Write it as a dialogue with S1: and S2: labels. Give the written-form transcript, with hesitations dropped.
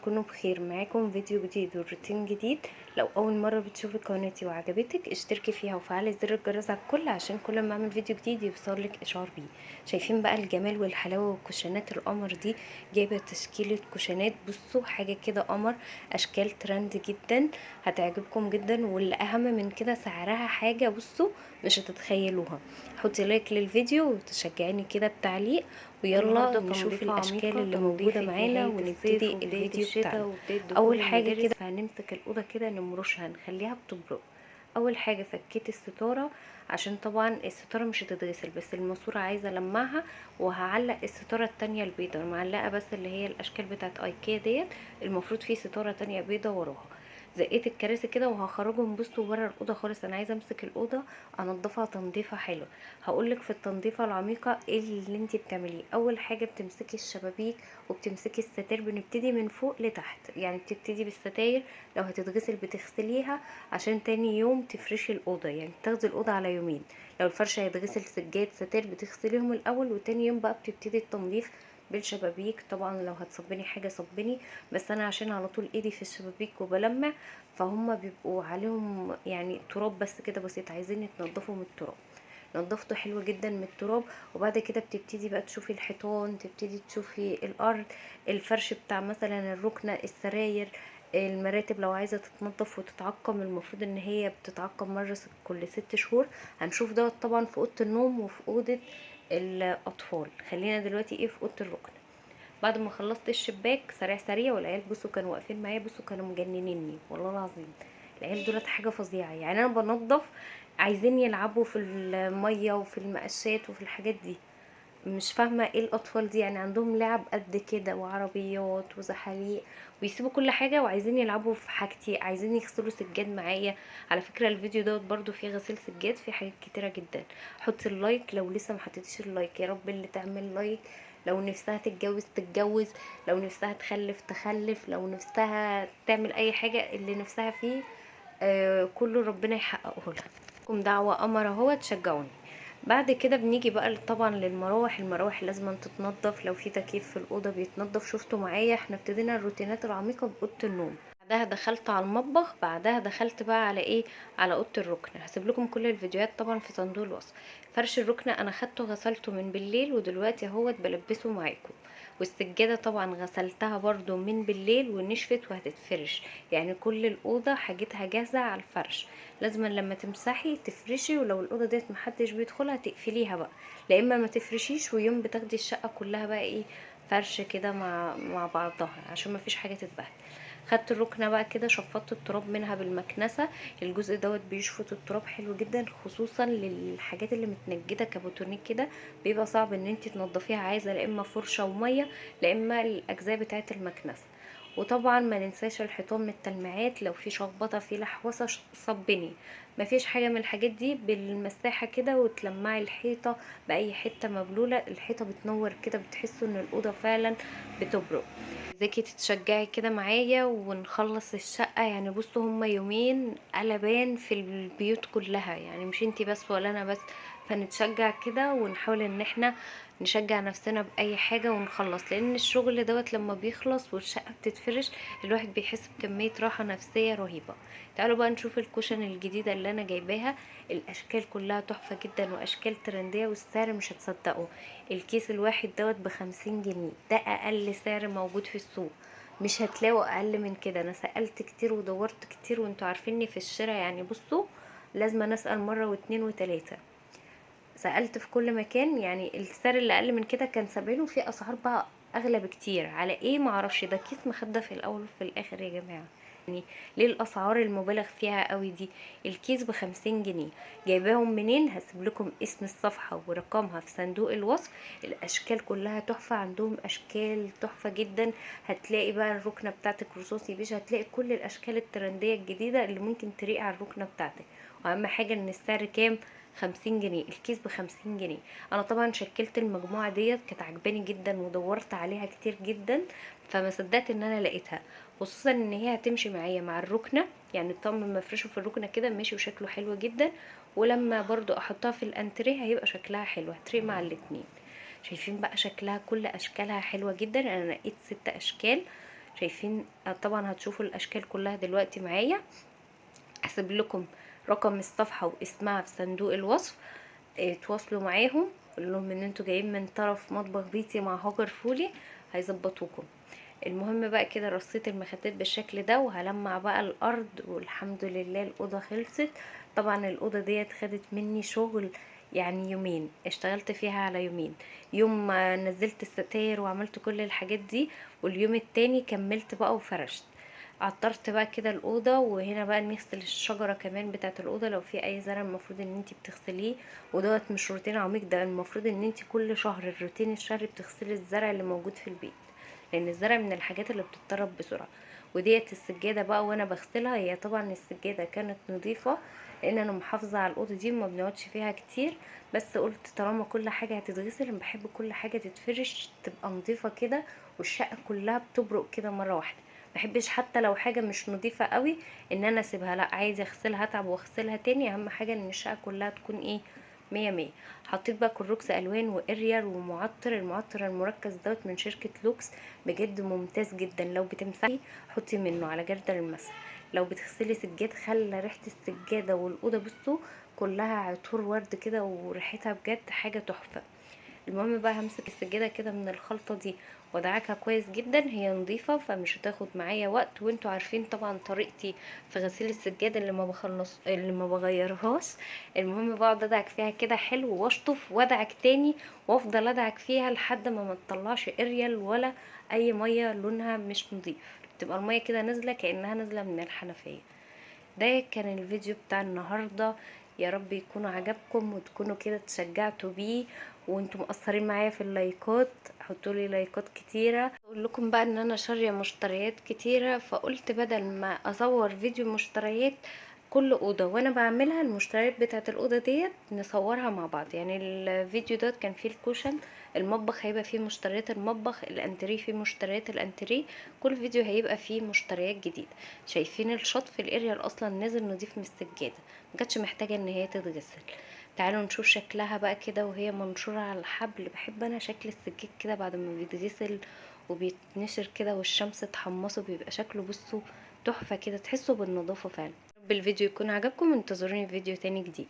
S1: تكونوا بخير. معاكم فيديو جديد وروتين جديد. لو اول مره بتشوفي قناتي وعجبتك اشتركي فيها وفعلي زر الجرس على الكل عشان كل ما اعمل فيديو جديد يوصلك اشعار بيه. شايفين بقى الجمال والحلاوه والكوشنات القمر دي؟ جايبه تشكيله كوشنات، بصوا حاجه كده قمر، اشكال ترند جدا هتعجبكم جدا، واللي اهم من كده سعرها حاجه بصوا مش هتتخيلوها. حطي لايك للفيديو وتشجعيني كده بتعليق، ويلا
S2: النهارده
S1: نشوف
S2: تنظيفة
S1: الاشكال
S2: عميقة،
S1: اللي موجوده
S2: تنظيفة
S1: معانا
S2: نهاية
S1: ونبتدي
S2: الصيف وبداية
S1: الفيديو
S2: الشتاء
S1: بتاعنا.
S2: وبداية دخول
S1: اول حاجه
S2: المدارس.
S1: كده هنمسك الاوضه كده نمرشها نخليها بتبرق. اول حاجه فكيت الستاره عشان طبعا الستاره مش هتتغسل، بس الماسوره عايزه المعها، وهعلق الستاره التانية البيضه معلقه، بس اللي هي الاشكال بتاعت ايكيا ديت المفروض في ستاره تانية بيضه وراها. زقيت الكراسي كده وهخرجهم بصوا بره الاوضه خالص. انا عايزه امسك الاوضه انضفها تنظيفه حلوه. هقولك في التنظيفه العميقه ايه اللي انت بتعمليه. اول حاجه بتمسكي الشبابيك وبتمسكي الستاير، بنبتدي من فوق لتحت، يعني بتبتدي بالستاير لو هتتغسل بتغسليها عشان تاني يوم تفرشي الاوضه، يعني تاخدي الاوضه على يومين. لو الفرشه هيتغسل سجاد ستاير بتغسليهم الاول، وتاني يوم بقى بتبتدي التنظيف بالشبابيك. طبعا لو هتصبني حاجه صبني، بس انا عشان على طول ايدي في الشبابيك وبلمع، فهم بيبقوا عليهم يعني تراب بس كده بسيط، عايزين يتنضفوا من التراب. نضفته حلو جدا من التراب. وبعد كده بتبتدي بقى تشوفي الحيطان، تبتدي تشوفي الارض، الفرش بتاع مثلا الركنه، السراير، المراتب لو عايزه تتنضف وتتعقم، المفروض ان هي بتتعقم مره كل 6 شهور. هنشوف دوت طبعا في اوضه النوم وفي اوضه الاطفال. خلينا دلوقتي ايه في اوضه الركن. بعد ما خلصت الشباك سريع سريع، والعيال بصوا كانوا واقفين معايا، بصوا كانوا مجننيني والله العظيم. العيال دولت حاجه فظيعه، يعني انا بنضف عايزين يلعبوا في الميه وفي المقشات وفي الحاجات دي. مش فاهمه ايه الاطفال دي، يعني عندهم لعب قد كده وعربيات وزحاليق، ويسيبوا كل حاجه وعايزين يلعبوا في حاجتي، عايزين يغسلوا سجاد معايا. على فكره الفيديو دوت برضو فيه غسيل سجاد، فيه حاجات كتيره جدا. حطي اللايك لو لسه ما حطيتيش اللايك، يا رب اللي تعمل لايك. لو نفسها تتجوز تتجوز، لو نفسها تخلف تخلف، لو نفسها تعمل اي حاجه اللي نفسها فيه، كله ربنا يحققه لها. لكم دعوه قمر اهو، تشجعوني. بعد كده بنيجي بقى طبعا للمراوح. المراوح لازم تتنضف، لو في تكييف في الاوضه بيتنضف. شفتوا معايا احنا ابتدينا الروتينات العميقه باوضه النوم، بعدها دخلت على المطبخ، بعدها دخلت بقى على ايه، على اوضه الركن. هسيب لكم كل الفيديوهات طبعا في صندوق الوصف. فرش الركنه انا خدته غسلته من بالليل، ودلوقتي اهوت بلبسه معاكم. والسجاده طبعا غسلتها برضو من بالليل ونشفت وهتتفرش، يعني كل الاوضه حاجتها جاهزه على الفرش. لازم لما تمسحي تفرشي، ولو الاوضه ديت محدش بيدخلها تقفليها بقى، لا اما ما تفرشيش ويوم بتاخدي الشقه كلها بقى ايه، فرش كده مع بعضها عشان ما فيش حاجه تتبهدل. خدت الركنه بقى كده شفطت التراب منها بالمكنسه. الجزء دوت بيشفط التراب حلو جدا، خصوصا للحاجات اللي متنجده كابوتونيك كده، بيبقى صعب ان انت تنضفيها، عايزه لا اما فرشه وميه لا اما الاجزاء بتاعه المكنسه. وطبعا ما ننساش الحيطان من التلميعات، لو في شخبطه في لحوسه صبني. مفيش حاجه من الحاجات دي، بالمساحه كده وتلمعي الحيطه باي حته مبلوله، الحيطه بتنور كده، بتحسوا ان الاوضه فعلا بتبرق. عايزاكي تتشجعي كده معايا ونخلص الشقه. يعني بصوا هما يومين قلبان في البيوت كلها، يعني مش انتي بس ولا انا بس. فنتشجع كده ونحاول ان احنا نشجع نفسنا باي حاجه ونخلص، لان الشغل دوت لما بيخلص والشقه بتتفرش الواحد بيحس بكميه راحه نفسيه رهيبه. تعالوا بقى نشوف الكوشن الجديده اللي انا جايباها. الاشكال كلها تحفه جدا واشكال ترنديه، والسعر مش هتصدقوا. الكيس الواحد دوت ب50 جنيه، ده اقل سعر موجود في السوق. مش هتلاقوا اقل من كده. انا سألت كتير ودورت كتير، وانتوا عارفيني في الشراء يعني بصوا لازم نسأل مرة واتنين وتلاتة. سألت في كل مكان، يعني السعر اللي اقل من كده كان 70، وفي اسعار بقى اغلى بكتير. على ايه معرفش، ده كيس مخدة في الاول وفي الاخر يا جماعة. يعني ليه الاسعار المبالغ فيها قوي دي؟ الكيس ب50 جنيه. جايباهم منين؟ هسيب لكم اسم الصفحة ورقمها في صندوق الوصف. الاشكال كلها تحفة، عندهم اشكال تحفة جدا. هتلاقي بقى الركنة بتاعتك رصاصي بيج، هتلاقي كل الاشكال الترندية الجديدة اللي ممكن تليق على الركنة بتاعتك. واهم حاجة ان السعر كام؟ 50 جنيه، الكيس ب50 جنيه. انا طبعا شكلت المجموعة ديت، كانت عجباني جدا ودورت عليها كتير جدا، فما صدقت ان انا لقيتها. خصوصا ان هي هتمشي معايا مع الركنة، يعني الطقم مفرشه في الركنة كده ماشي وشكله حلو جدا، ولما برضو احطها في الانتريه هيبقى شكلها حلو، هتريق مع الاتنين. شايفين بقى شكلها كل اشكالها حلوة جدا. انا نقيت 6 اشكال. شايفين طبعا هتشوفوا الاشكال كلها دلوقتي معايا. هسيب لكم رقم الصفحة واسمها في صندوق الوصف، تواصلوا معاهم، قول لهم ان انتوا جايين من طرف مطبخ بيتي مع هاجر فولي، هيظبطوكم. المهم بقى كده رصيت المخدات بالشكل ده، وهلمع بقى الارض، والحمد لله الاوضه خلصت. طبعا الاوضه ديت خدت مني شغل، يعني يومين اشتغلت فيها، على يومين. يوم ما نزلت الستاير وعملت كل الحاجات دي، واليوم التاني كملت بقى وفرشت. عطرت بقى كده الاوضه، وهنا بقى نغسل الشجره كمان بتاعه الاوضه، لو في اي زرع المفروض ان انتي بتغسليه. ودوت مش روتين عميق، ده المفروض ان انتي كل شهر الروتين الشهري بتغسلي الزرع اللي موجود في البيت، لان الزرع من الحاجات اللي بتتطرب بسرعه. وديت السجاده بقى وانا بغسلها، هي طبعا السجاده كانت نظيفه، لان انا محافظه على الاوضه دي وما بنقعدش فيها كتير. بس قلت طالما كل حاجه هتتغسل، انا بحب كل حاجه تتفرش تبقى نظيفه كده، والشقه كلها بتبرق كده مره واحده. محبش حتى لو حاجه مش نظيفه قوي ان انا اسيبها، لا عايزه اغسلها، اتعب واغسلها تاني. اهم حاجه ان الشقه كلها تكون ايه، مية مية. حطيت بقى كروكس الوان واريال ومعطر، المعطر المركز دوت من شركه لوكس، بجد ممتاز جدا. لو بتمسحي حطي منه على جردل المسح. لو بتغسلي سجاد، خلى ريحه السجاده والاوضه بصوا كلها عطور ورد كده، وريحتها بجد حاجه تحفه. المهم بقى همسك السجاده كده من الخلطه دي وادعكها كويس جدا، هي نظيفه فمش هتاخد معايا وقت. وانتوا عارفين طبعا طريقتي في غسيل السجاده، اللي ما بغيرهاش. المهم بقعد ادعك فيها كده حلو، واشطف وادعك تاني، وافضل ادعك فيها لحد ما تطلعش اريال ولا اي ميه لونها مش نظيف، تبقى الميه كده نازله كانها نازله من الحنفيه. ده كان الفيديو بتاع النهاردة، يا رب يكونوا عجبكم وتكونوا كده تشجعتوا بيه. وانتم مقصرين معايا في اللايكات، حطوا لي لايكات كتيره. اقول لكم بقى ان انا شاريه مشتريات كتيره، فقلت بدل ما اصور فيديو مشتريات كل اوضه وانا بعملها، المشتريات بتاعه الاوضه ديت نصورها مع بعض. يعني الفيديو دوت كان فيه الكوشن، المطبخ هيبقى فيه مشتريات المطبخ، الانتريه فيه مشتريات الانتريه، كل فيديو هيبقى فيه مشتريات جديده. شايفين الشطف الاريال اصلا نازل نضيف من السجاده، مكانتش محتاجه ان هي تتغسل. تعالوا نشوف شكلها بقى كده وهي منشورة على الحبل. بحب انا شكل السجاد كده بعد ما بيتغسل وبيتنشر كده والشمس تحمصه، بيبقى شكله بصوا تحفة كده، تحسوا بالنظافة فعلا. رب الفيديو يكون عجبكم، انتظروني في فيديو تاني جديد.